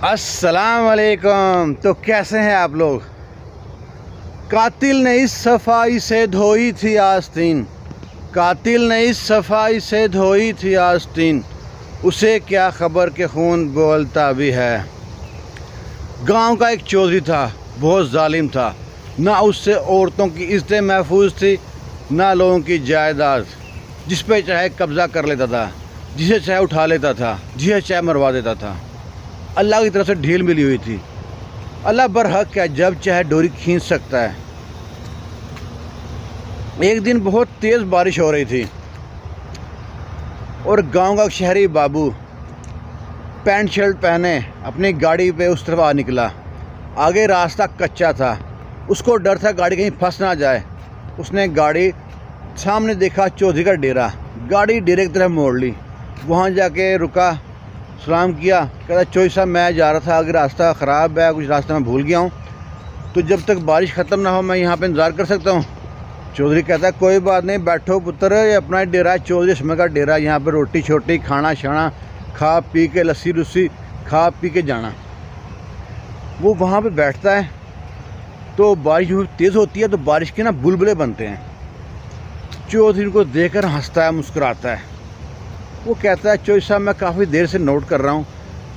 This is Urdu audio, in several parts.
السلام علیکم۔ تو کیسے ہیں آپ لوگ؟ قاتل نے اس صفائی سے دھوئی تھی آستین، قاتل نے اس صفائی سے دھوئی تھی آستین، اسے کیا خبر کہ خون بولتا بھی ہے۔ گاؤں کا ایک چودھری تھا، بہت ظالم تھا، نہ اس سے عورتوں کی عزتیں محفوظ تھی نہ لوگوں کی جائیداد، جس پہ چاہے قبضہ کر لیتا تھا، جسے چاہے اٹھا لیتا تھا، جسے چاہے مروا دیتا تھا۔ اللہ کی طرف سے ڈھیل ملی ہوئی تھی۔ اللہ برحق ہے، جب چاہے ڈوری کھینچ سکتا ہے۔ ایک دن بہت تیز بارش ہو رہی تھی اور گاؤں کا شہری بابو پینٹ شرٹ پہنے اپنی گاڑی پہ اس طرف نکلا۔ آگے راستہ کچا تھا، اس کو ڈر تھا گاڑی کہیں پھنس نہ جائے۔ اس نے گاڑی سامنے دیکھا، چودھری کا ڈیرا، گاڑی ڈیرے کی طرف موڑ لی۔ وہاں جا کے رکا، سلام کیا، کہتا چودھری صاحب میں جا رہا تھا، آگے راستہ خراب ہے، کچھ راستہ میں بھول گیا ہوں، تو جب تک بارش ختم نہ ہو میں یہاں پہ انتظار کر سکتا ہوں؟ چودھری کہتا ہے کوئی بات نہیں، بیٹھو پتر، یہ اپنا ڈیرا ہے، چودھری اسمے کا ڈیرا، یہاں پہ روٹی چھوٹی کھانا شانا کھا پی کے، لسی رسی کھا پی کے جانا۔ وہ وہاں پہ بیٹھتا ہے تو بارش تیز ہوتی ہے تو بارش کے بلبلے بنتے ہیں۔ چودھری کو دیکھ کر ہنستا ہے، مسکراتا ہے۔ وہ کہتا ہے چودھری صاحب میں کافی دیر سے نوٹ کر رہا ہوں،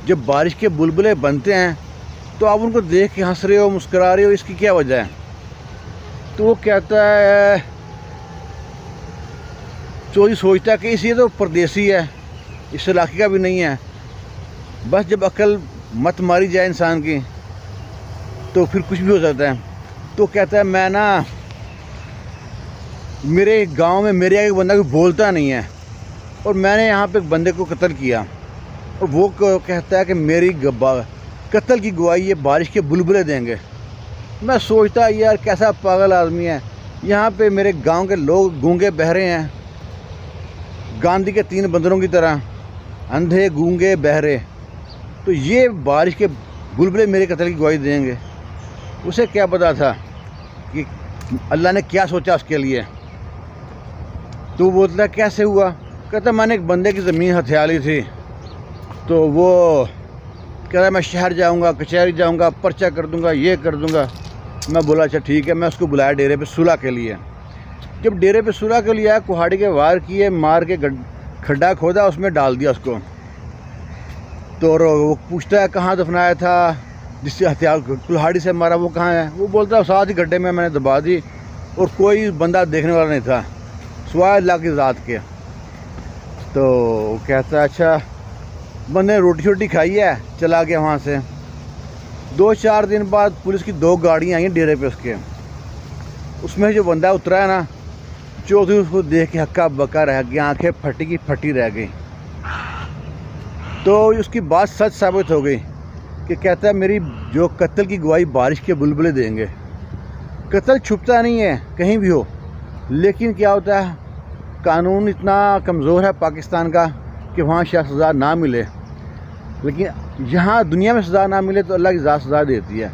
جب بارش کے بلبلے بنتے ہیں تو آپ ان کو دیکھ کے ہنس رہے ہو، مسکرا رہے ہو، اس کی کیا وجہ ہے؟ تو وہ کہتا ہے، چودھری سوچتا ہے کہ اس یہ تو پردیسی ہے، اس علاقے کا بھی نہیں ہے، بس جب عقل مت ماری جائے انسان کی تو پھر کچھ بھی ہو سکتا ہے۔ تو کہتا ہے میں میرے گاؤں میں میرے آگے بندہ کوئی بولتا نہیں ہے، اور میں نے یہاں پہ ایک بندے کو قتل کیا، اور وہ کہتا ہے کہ میری قتل کی گواہی یہ بارش کے بلبلے دیں گے۔ میں سوچتا یار کیسا پاگل آدمی ہے، یہاں پہ میرے گاؤں کے لوگ گونگے بہرے ہیں، گاندھی کے 3 بندروں کی طرح، اندھے گونگے بہرے، تو یہ بارش کے بلبلے میرے قتل کی گواہی دیں گے؟ اسے کیا پتا تھا کہ اللہ نے کیا سوچا اس کے لیے۔ تو وہ بولتا کیسے ہوا؟ کہتا میں نے ایک بندے کی زمین ہتھیا لی تھی، تو وہ کہتا میں شہر جاؤں گا، کچہری جاؤں گا، پرچہ کر دوں گا، یہ کر دوں گا۔ میں بولا اچھا ٹھیک ہے، میں اس کو بلایا ڈیرے پہ صلح کے لیے۔ جب ڈیرے پہ صلح کے لیے آیا، کہاڑی کے وار کیے، مار کے کھڈا کھودا، اس میں ڈال دیا اس کو۔ تو وہ پوچھتا ہے کہاں دفنایا تھا، جس سے ہتھیار کلہاڑی سے مارا وہ کہاں ہے؟ وہ بولتا ہے ساتھ ہی گڈھے میں نے دبا دی، اور کوئی بندہ دیکھنے والا نہیں تھا سوائے اللہ کی ذات کے۔ تو وہ کہتا ہے اچھا، بندے نے روٹی شوٹی کھائی ہے، چلا گیا وہاں سے۔ 2-4 دن بعد پولیس کی 2 گاڑیاں آئیں ڈیرے پہ اس کے۔ اس میں جو بندہ اترا ہے نا، چودھری اس کو دیکھ کے ہکا بکا رہ گیا، آنکھیں پھٹی کی پھٹی رہ گئی۔ تو اس کی بات سچ ثابت ہو گئی کہ کہتا ہے میری جو قتل کی گواہی بارش کے بلبلے دیں گے۔ قتل چھپتا نہیں ہے کہیں بھی ہو، لیکن کیا ہوتا ہے، قانون اتنا کمزور ہے پاکستان کا کہ وہاں شاید سزا نہ ملے، لیکن یہاں دنیا میں سزا نہ ملے تو اللہ کی ذات سزا دیتی ہے۔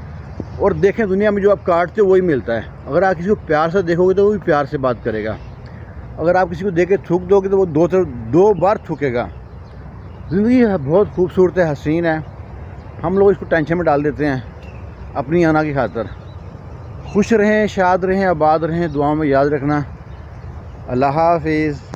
اور دیکھیں دنیا میں جو آپ کاٹتے ہو وہی ملتا ہے۔ اگر آپ کسی کو پیار سے دیکھو گے تو وہ بھی پیار سے بات کرے گا، اگر آپ کسی کو دیکھ کے تھوک دو گے تو وہ 2 بار تھوکے گا۔ زندگی بہت خوبصورت ہے، حسین ہے، ہم لوگ اس کو ٹینشن میں ڈال دیتے ہیں اپنی انا کی خاطر۔ خوش رہیں، شاد رہیں، آباد رہیں، دعاؤں میں یاد رکھنا۔ اللہ حافظ۔